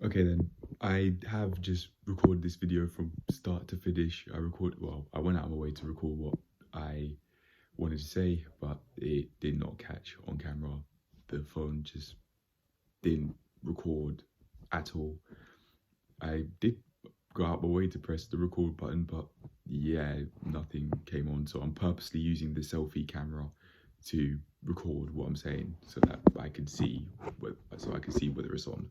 Okay then, I have just recorded this video from start to finish. I went out of my way to record what I wanted to say, but it did not catch on camera. The phone just didn't record at all. I did go out my way to press the record button, but yeah, nothing came on. So I'm purposely using the selfie camera to record what I'm saying so that I can see whether it's on.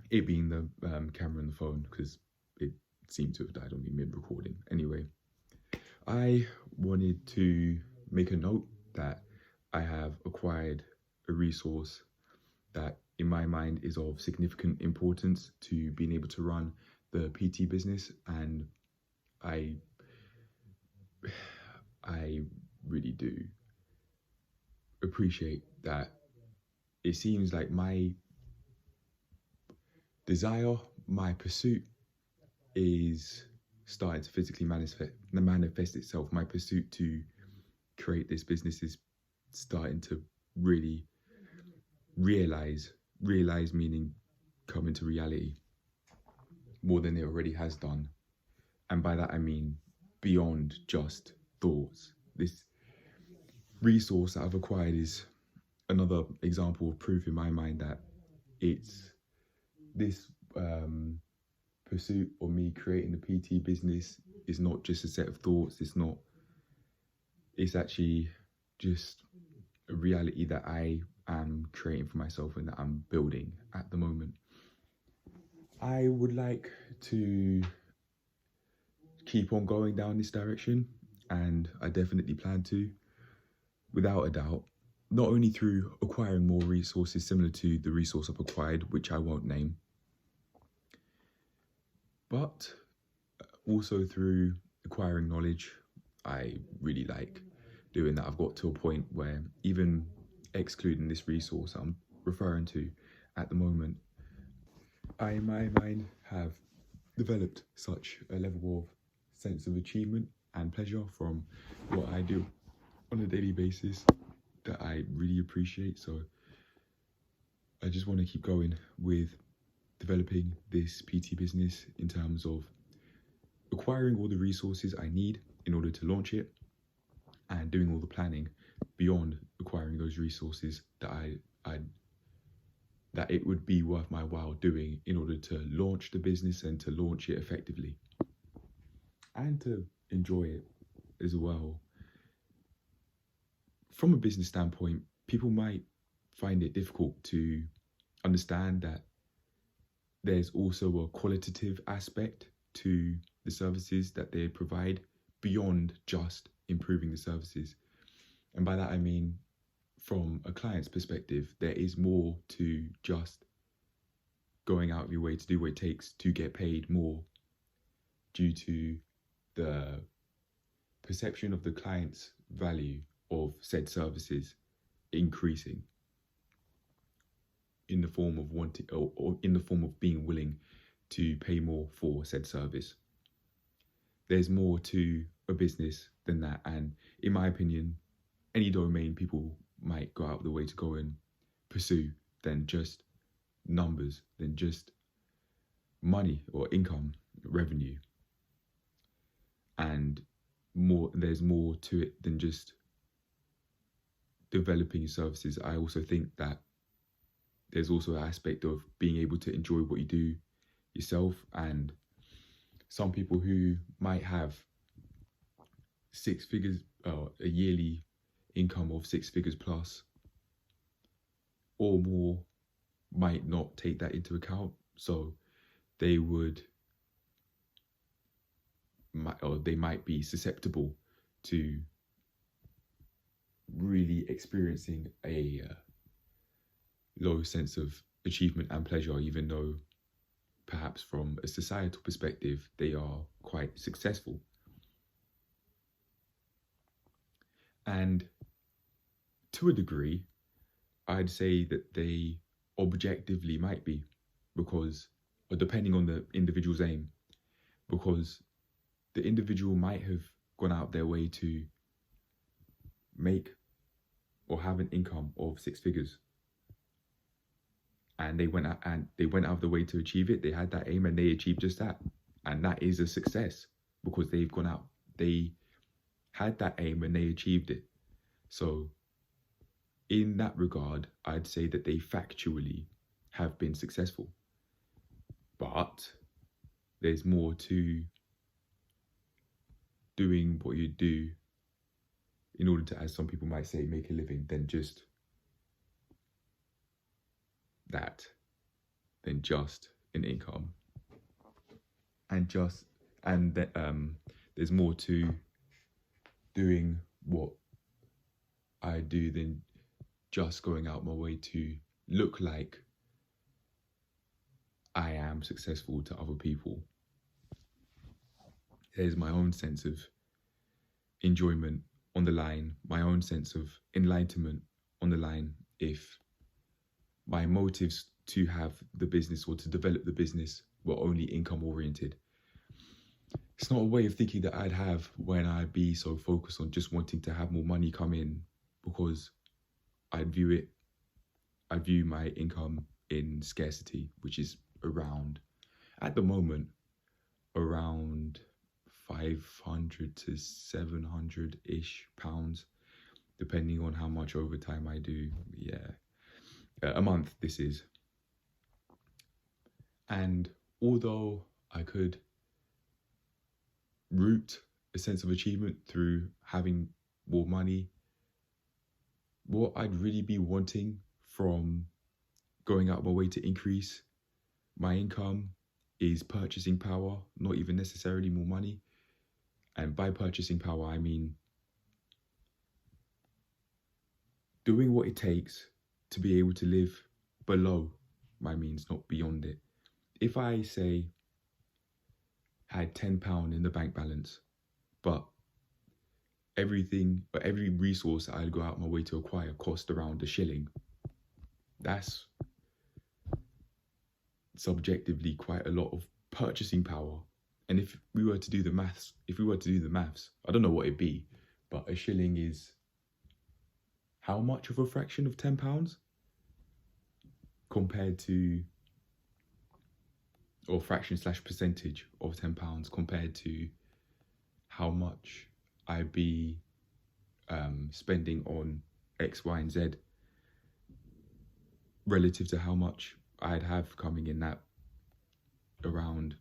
It being the camera and the phone, because it seemed to have died on me mid-recording. Anyway, I wanted to make a note that I have acquired a resource that in my mind is of significant importance to being able to run the PT business, and I I really do appreciate that. It seems like my desire, my pursuit is starting to physically manifest itself. My pursuit to create this business is starting to really realize meaning come into reality more than it already has done. And by that I mean beyond just thoughts. This resource that I've acquired is another example of proof in my mind that it's this pursuit of me creating the PT business is not just a set of thoughts. It's actually just a reality that I am creating for myself and that I'm building at the moment. I would like to keep on going down this direction, and I definitely plan to, without a doubt, not only through acquiring more resources similar to the resource I've acquired, which I won't name, but also through acquiring knowledge. I really like doing that. I've got to a point where, even excluding this resource I'm referring to at the moment, I in my mind have developed such a level of sense of achievement and pleasure from what I do on a daily basis that I really appreciate. So I just want to keep going with developing this PT business in terms of acquiring all the resources I need in order to launch it, and doing all the planning beyond acquiring those resources that it would be worth my while doing in order to launch the business and to launch it effectively and to enjoy it as well. From a business standpoint, people might find it difficult to understand that there's also a qualitative aspect to the services that they provide beyond just improving the services. And by that I mean, from a client's perspective, there is more to just going out of your way to do what it takes to get paid more, due to the perception of the client's value of said services increasing in the form of wanting, or in the form of being willing to pay more for said service. There's more to a business than that, and in my opinion, any domain people might go out of the way to go and pursue than just numbers, than just money or income, revenue. And there's more to it than just developing your services. I also think that there's also an aspect of being able to enjoy what you do yourself. And some people who might have six figures, a yearly income of 6 figures plus or more, might not take that into account. So they might be susceptible to really experiencing a low sense of achievement and pleasure, even though perhaps from a societal perspective they are quite successful. And to a degree, I'd say that they objectively might be, because, or depending on the individual's aim, because the individual might have gone out their way to make or have an income of 6 figures, and they went out of the way to achieve it. They had that aim and they achieved just that, and that is a success because they've gone out. They had that aim and they achieved it. So in that regard, I'd say that they factually have been successful. But there's more to doing what you do in order to, as some people might say, make a living than just that, than just an income. And there's more to doing what I do than just going out my way to look like I am successful to other people. There's my own sense of enjoyment on the line, my own sense of enlightenment on the line if my motives to have the business or to develop the business were only income oriented. It's not a way of thinking that I'd have when I'd be so focused on just wanting to have more money come in, because I view my income in scarcity, which is at the moment, around 500 to 700-ish pounds, depending on how much overtime I do. A month this is. And although I could root a sense of achievement through having more money, what I'd really be wanting from going out of my way to increase my income is purchasing power, not even necessarily more money. And by purchasing power, I mean doing what it takes to be able to live below my means, not beyond it. If I say had £10 in the bank balance, but every resource I'd go out my way to acquire cost around £1, that's subjectively quite a lot of purchasing power. And if we were to do the maths, I don't know what it'd be, but £1 is how much of a fraction of £10 compared to, or fraction / percentage of £10 compared to how much I'd be spending on X, Y, and Z relative to how much I'd have coming in, that around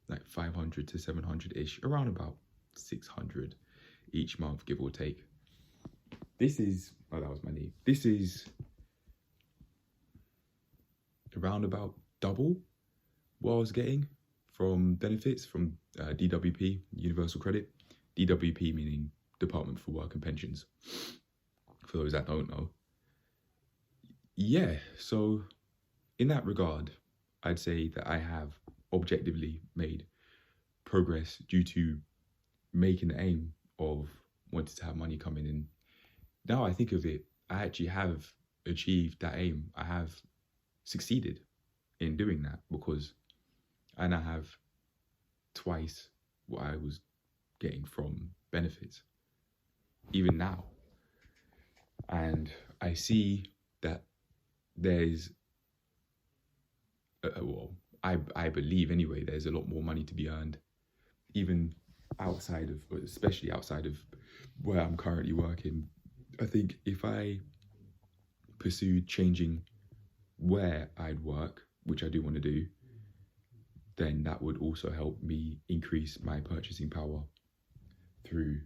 like 500 to 700-ish, around about 600 each month, give or take. This is around about double what I was getting from benefits from DWP, Universal Credit. DWP meaning Department for Work and Pensions, for those that don't know. Yeah, so in that regard, I'd say that I have objectively made progress due to making the aim of wanting to have money coming in. Now I think of it, I actually have achieved that aim. I have succeeded in doing that because I now have twice what I was getting from benefits, even now. And I see that there's, I believe anyway, there's a lot more money to be earned, even especially outside of where I'm currently working. I think if I pursued changing where I'd work, which I do want to do, then that would also help me increase my purchasing power through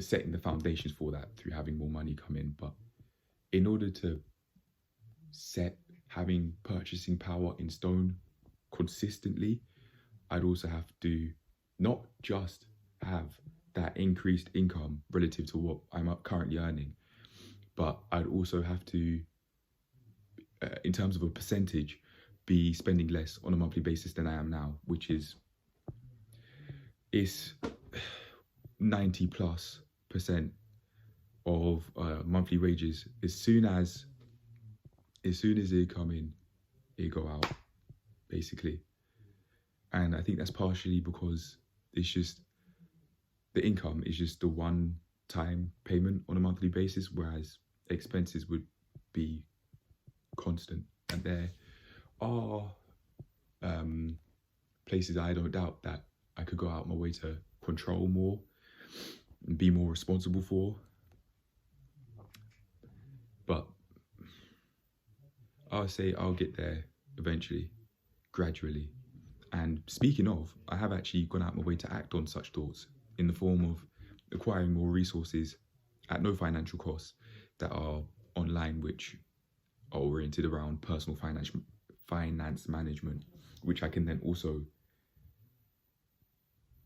setting the foundations for that, through having more money come in. But in order to set having purchasing power in stone consistently, I'd also have to not just have that increased income relative to what I'm currently earning, but I'd also have to, in terms of a percentage, be spending less on a monthly basis than I am now, which is 90+% of monthly wages. As soon as they come in, they go out, basically. And I think that's partially because it's just the income is just the one-time payment on a monthly basis, whereas expenses would be constant and there are places I don't doubt that I could go out my way to control more and be more responsible for. But I'll say I'll get there eventually, gradually. And speaking of, I have actually gone out my way to act on such thoughts in the form of acquiring more resources at no financial cost that are online, which are oriented around personal finance management, which I can then also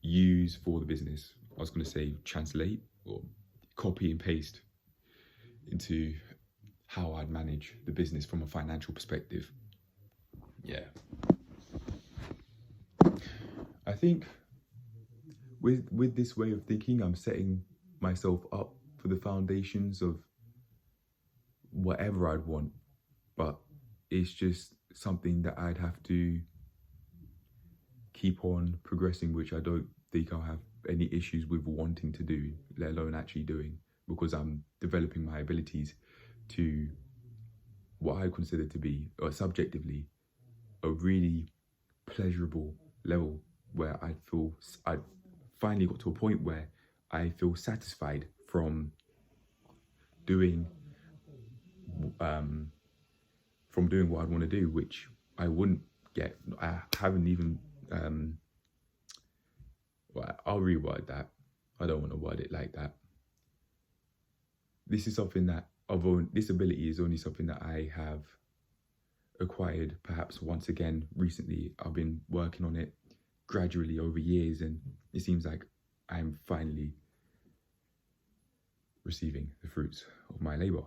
use for the business. I was going to say translate or copy and paste into how I'd manage the business from a financial perspective. Yeah. I think with this way of thinking, I'm setting myself up for the foundations of whatever I'd want, but it's just something that I'd have to keep on progressing, which I don't think I'll have any issues with wanting to do, let alone actually doing, because I'm developing my abilities to what I consider to be, or subjectively, a really pleasurable level where I feel I finally got to a point where I feel satisfied from doing what I'd want to do, which I wouldn't get. I haven't even. Well, I'll reword that. I don't want to word it like that. This is something that this ability is only something that I have acquired perhaps once again recently. I've been working on it gradually over years, and it seems like I'm finally receiving the fruits of my labor.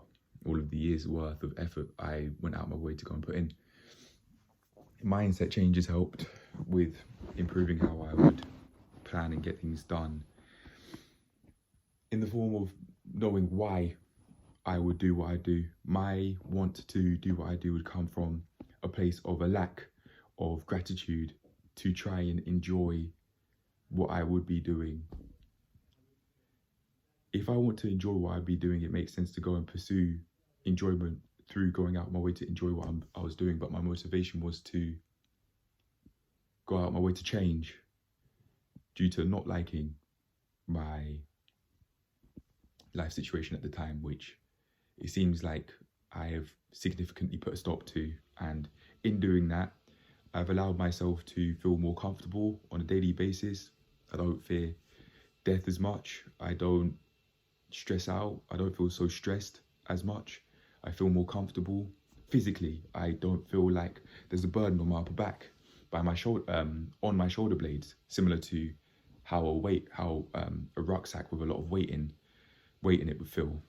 All of the years worth of effort I went out my way to go and put in. Mindset changes helped with improving how I would plan and get things done, in the form of knowing why I would do what I do. My want to do what I do would come from a place of a lack of gratitude to try and enjoy what I would be doing. If I want to enjoy what I'd be doing, it makes sense to go and pursue enjoyment through going out my way to enjoy what I was doing. But my motivation was to go out my way to change due to not liking my life situation at the time, which it seems like I have significantly put a stop to. And in doing that, I've allowed myself to feel more comfortable on a daily basis. I don't fear death as much. I don't stress out. I don't feel so stressed as much. I feel more comfortable physically. I don't feel like there's a burden on my upper back by my shoulder, on my shoulder blades, similar to how a rucksack with a lot of weight in it would feel.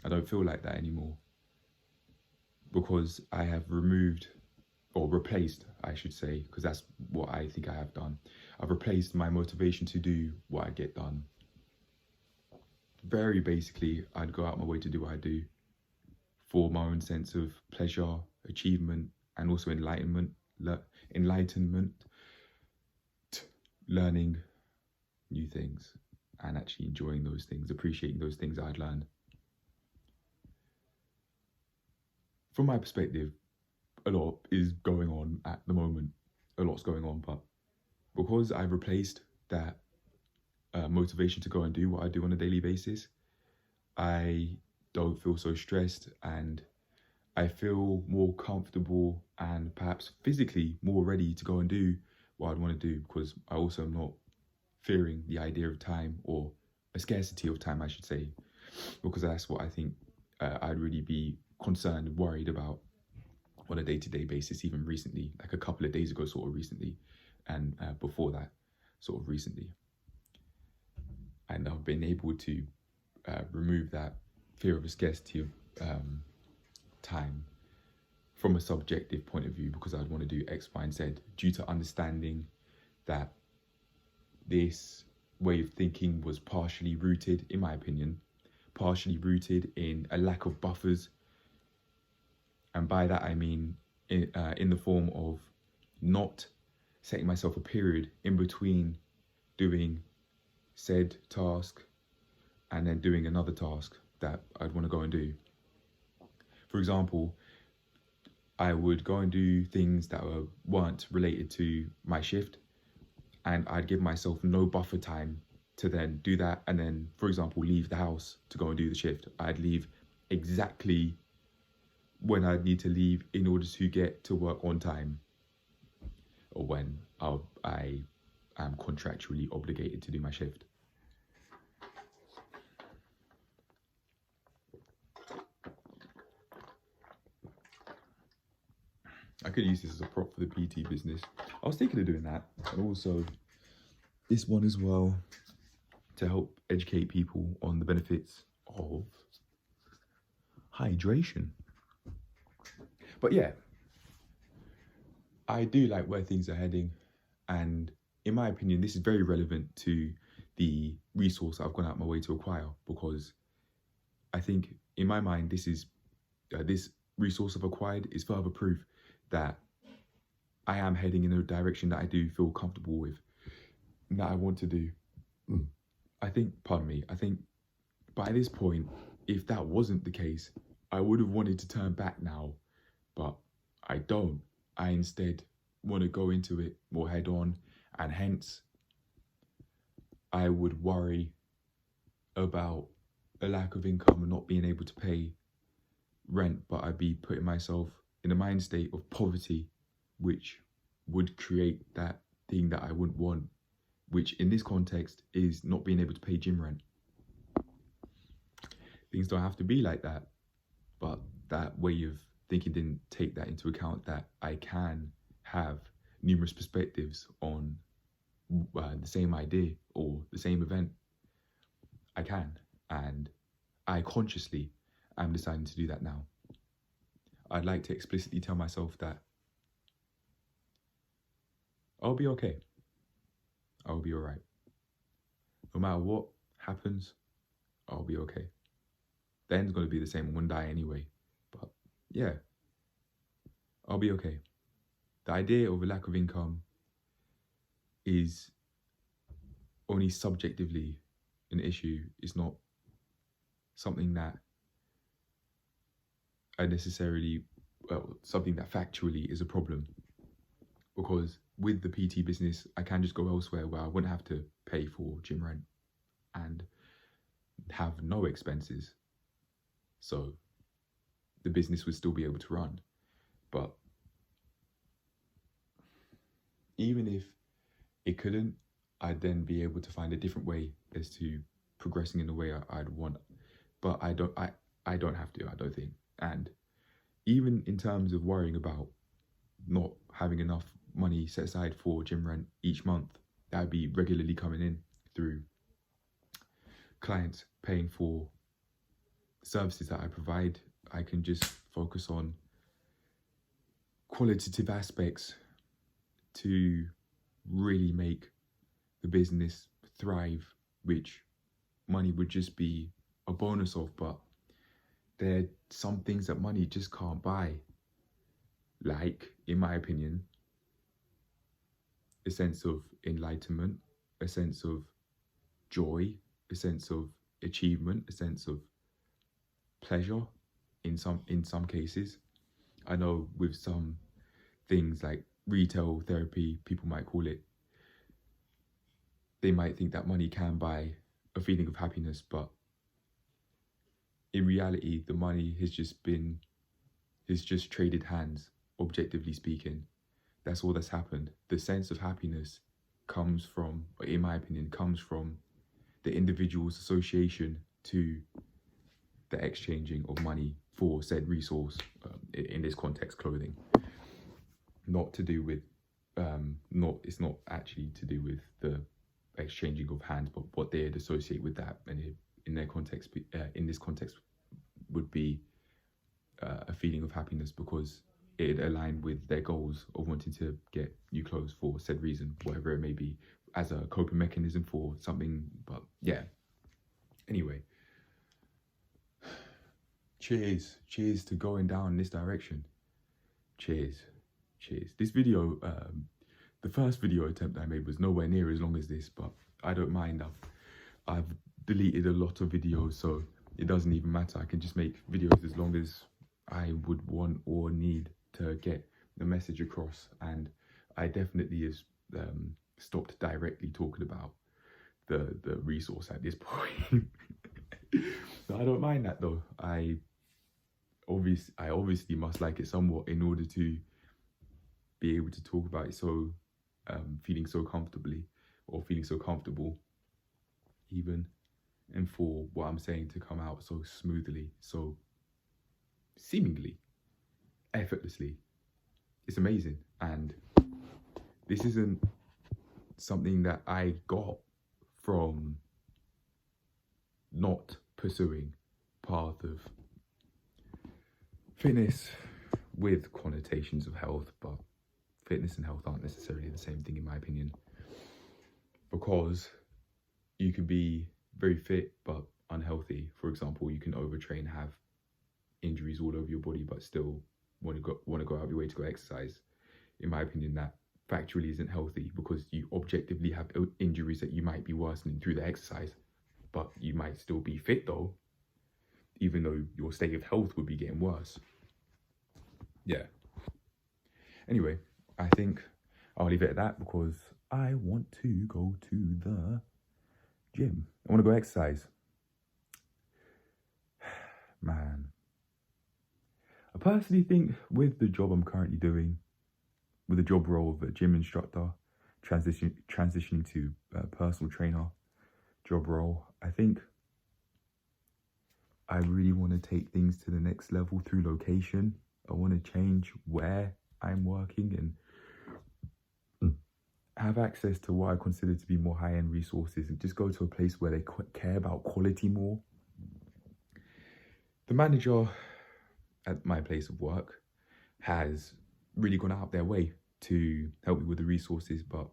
I don't feel like that anymore, because I have removed, or replaced, I should say, because that's what I think I have done. I've replaced my motivation to do what I get done. Very basically, I'd go out my way to do what I do for my own sense of pleasure, achievement, and also enlightenment, learning new things and actually enjoying those things, appreciating those things I'd learned. From my perspective, a lot is going on at the moment. A lot's going on, but because I've replaced that motivation to go and do what I do on a daily basis, I don't feel so stressed, and I feel more comfortable and perhaps physically more ready to go and do what I'd want to do, because I also am not fearing the idea of time, or a scarcity of time, I should say, because that's what I think I'd really be concerned and worried about on a day-to-day basis, even recently, like a couple of days ago, sort of recently, and before that, sort of recently. And I've been able to remove that fear of a scarcity of time from a subjective point of view, because I'd want to do X, Y, and Z, due to understanding that this way of thinking was partially rooted, in my opinion, in a lack of buffers. And by that I mean in the form of not setting myself a period in between doing said task and then doing another task that I'd want to go and do. For example, I would go and do things that weren't related to my shift, and I'd give myself no buffer time to then do that, and then, for example, leave the house to go and do the shift. I'd leave exactly when I'd need to leave in order to get to work on time, or when I am contractually obligated to do my shift. I could use this as a prop for the PT business. I was thinking of doing that, and also this one as well, to help educate people on the benefits of hydration. But yeah, I do like where things are heading, and in my opinion, this is very relevant to the resource I've gone out my way to acquire, because I think in my mind, this is this resource I've acquired is further proof that I am heading in a direction that I do feel comfortable with, that I want to do. I think by this point, if that wasn't the case, I would have wanted to turn back now, but I don't. I instead want to go into it more head on, and hence I would worry about a lack of income and not being able to pay rent, but I'd be putting myself in a mind state of poverty, which would create that thing that I wouldn't want, which in this context is not being able to pay gym rent. Things don't have to be like that, but that way of thinking didn't take that into account, that I can have numerous perspectives on the same idea or the same event. I can, and I consciously am deciding to do that now. I'd like to explicitly tell myself that I'll be okay. I'll be all right. No matter what happens, I'll be okay. The end's going to be the same. I'm going to die anyway. But yeah, I'll be okay. The idea of a lack of income is only subjectively an issue. It's not something that something that factually is a problem. Because with the PT business, I can just go elsewhere where I wouldn't have to pay for gym rent and have no expenses. So the business would still be able to run. But even if it couldn't, I'd then be able to find a different way as to progressing in the way I'd want. But I don't have to, I don't think. And even in terms of worrying about not having enough money set aside for gym rent each month, that would be regularly coming in through clients paying for services that I provide, I can just focus on qualitative aspects to really make the business thrive, which money would just be a bonus of. But there are some things that money just can't buy, like, in my opinion, a sense of enlightenment, a sense of joy, a sense of achievement, a sense of pleasure in some cases. I know with some things like retail therapy, people might call it, they might think that money can buy a feeling of happiness, but in reality, the money has just traded hands, objectively speaking. That's all that's happened. The sense of happiness comes from, in my opinion, comes from the individual's association to the exchanging of money for said resource, in this context, clothing. Not to do with, it's not actually to do with the exchanging of hands, but what they'd associate with that, and in their context, in this context, would be a feeling of happiness because it aligned with their goals of wanting to get new clothes for said reason, whatever it may be, as a coping mechanism for something. But yeah, anyway, cheers to going down this direction. Cheers. This video, the first video attempt I made was nowhere near as long as this, but I don't mind. I've deleted a lot of videos, so it doesn't even matter. I can just make videos as long as I would want or need to to get the message across. And I definitely have stopped directly talking about the resource at this point. So I don't mind that though. I obviously must like it somewhat in order to be able to talk about it so feeling so comfortably, or feeling so comfortable even, and for what I'm saying to come out so smoothly, so seemingly effortlessly. It's amazing. And this isn't something that I got from not pursuing path of fitness with connotations of health, but fitness and health aren't necessarily the same thing in my opinion, because you can be very fit but unhealthy. For example, you can overtrain, have injuries all over your body, but still want to go out of your way to go exercise. In my opinion, that factually isn't healthy, because you objectively have injuries that you might be worsening through the exercise, but you might still be fit though, even though your state of health would be getting worse. Yeah. Anyway, I think I'll leave it at that, because I want to go to the gym. I want to go exercise. Man. I personally think with the job I'm currently doing, with the job role of a gym instructor, transitioning to a personal trainer job role, I think I really want to take things to the next level through location. I want to change where I'm working and have access to what I consider to be more high-end resources, and just go to a place where they care about quality more. The manager at my place of work has really gone out of their way to help me with the resources, but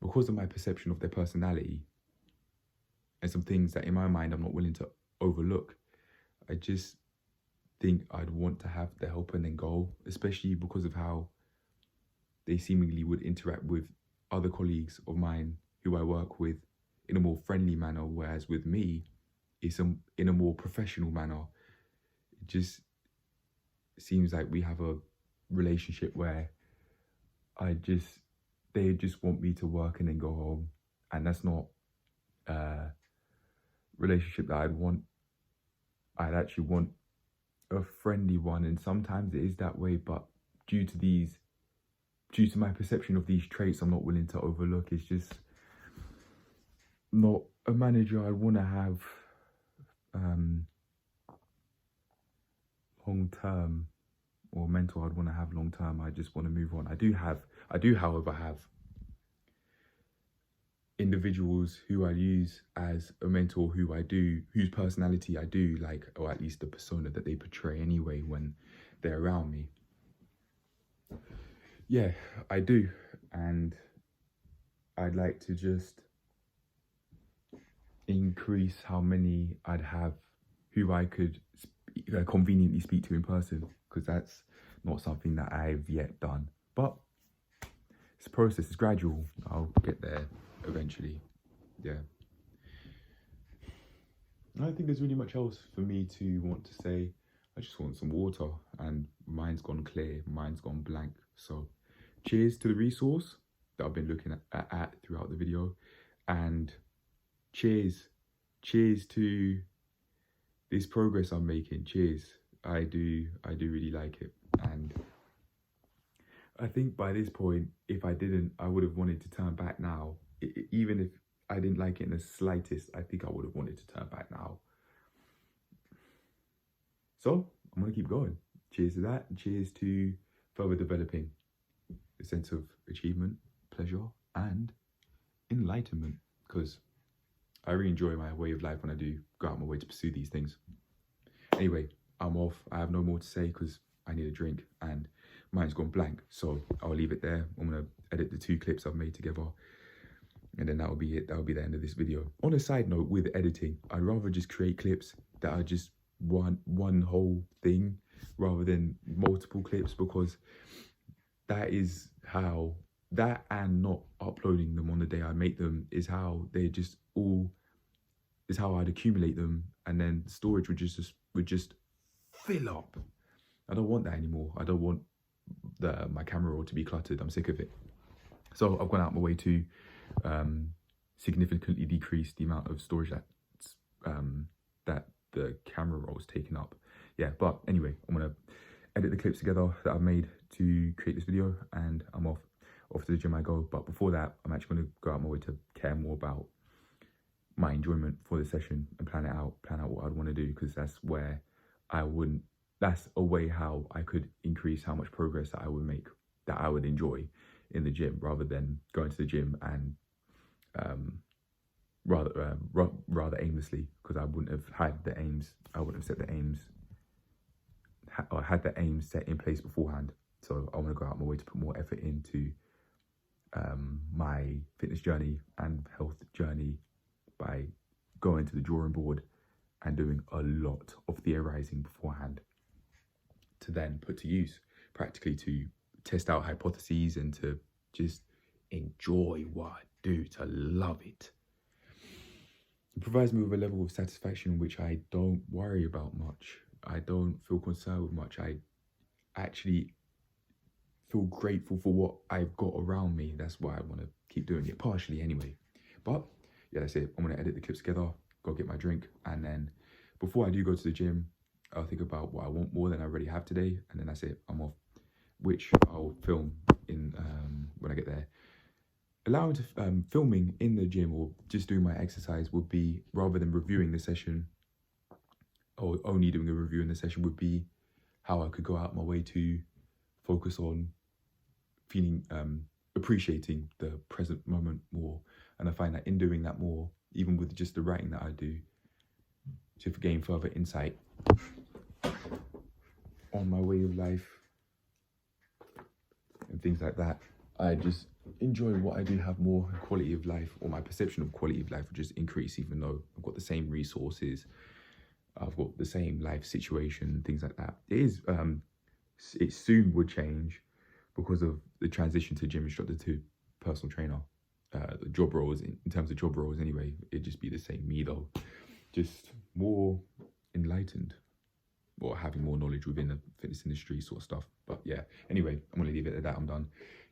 because of my perception of their personality and some things that in my mind I'm not willing to overlook, I just think I'd want to have the help and then go, especially because of how they seemingly would interact with other colleagues of mine who I work with in a more friendly manner, whereas with me, it's in a more professional manner. It just seems like we have a relationship where they just want me to work and then go home, and that's not a relationship that I'd want. I'd actually want a friendly one, and sometimes it is that way, but due to my perception of these traits I'm not willing to overlook, it's just not a manager I want to have long term, or mentor I'd want to have long term. I just want to move on. I do however have individuals who I use as a mentor, whose personality I do like, or at least the persona that they portray anyway when they're around me. Yeah, I do, and I'd like to just increase how many I'd have who I could conveniently speak to in person, because that's not something that I've yet done. But it's a process, it's gradual. I'll get there eventually. Yeah. I don't think there's really much else for me to want to say. I just want some water, and mine's gone clear, mine's gone blank. So cheers to the resource that I've been looking at throughout the video, and cheers to this progress I'm making. Cheers. I do really like it, and I think by this point, if I didn't, I would have wanted to turn back now. Even if I didn't like it in the slightest, I think I would have wanted to turn back now. So I'm gonna keep going. Cheers to that, and cheers to further developing a sense of achievement, pleasure, and enlightenment, because I really enjoy my way of life when I do go out my way to pursue these things. Anyway, I'm off. I have no more to say because I need a drink and mine's gone blank. So I'll leave it there. I'm going to edit the 2 clips I've made together, and then that'll be it. That'll be the end of this video. On a side note, with editing, I'd rather just create clips that are just one whole thing rather than multiple clips, because that is how, that and not uploading them on the day I make them is how they just all, is how I'd accumulate them, and then storage would just fill up. I don't want that anymore. I don't want my camera roll to be cluttered. I'm sick of it. So I've gone out my way to significantly decrease the amount of storage that the camera roll is taking up. Yeah, but anyway, I'm gonna edit the clips together that I've made to create this video, and I'm off to the gym I go. But before that, I'm actually gonna go out my way to care more about my enjoyment for the session and plan out what I'd want to do, because that's a way how I could increase how much progress that I would make, that I would enjoy in the gym, rather than going to the gym and rather aimlessly, because I wouldn't have had the aims, I wouldn't have set the aims, or had the aims set in place beforehand. So I want to go out my way to put more effort into my fitness journey and health journey by going to the drawing board and doing a lot of theorizing beforehand to then put to use, practically to test out hypotheses and to just enjoy what I do, to love it. It provides me with a level of satisfaction which I don't worry about much. I don't feel concerned with much. I actually feel grateful for what I've got around me. That's why I want to keep doing it, partially anyway. But yeah, that's it. I'm going to edit the clips together, go get my drink, and then before I do go to the gym, I'll think about what I want more than I already have today, and then that's it. I'm off, which I'll film in when I get there. Allowing to filming in the gym or just doing my exercise would be, rather than reviewing the session or only doing a review in the session, would be how I could go out my way to focus on feeling, appreciating the present moment more. And I find that in doing that more, even with just the writing that I do, to gain further insight on my way of life and things like that, I just enjoy what I do have more. Quality of life, or my perception of quality of life, will just increase, even though I've got the same resources, I've got the same life situation, things like that. It soon would change because of the transition to gym instructor to personal trainer. The job roles, in terms of job roles anyway, it'd just be the same me though, just more enlightened, or having more knowledge within the fitness industry sort of stuff. But yeah, anyway, I'm gonna leave it at that. I'm done.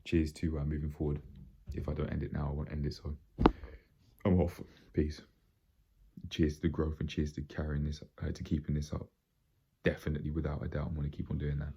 Cheers to moving forward. If I don't end it now, I won't end it, so I'm off. Peace. Cheers to the growth, and cheers to carrying this, to keeping this up. Definitely, without a doubt, I'm gonna keep on doing that.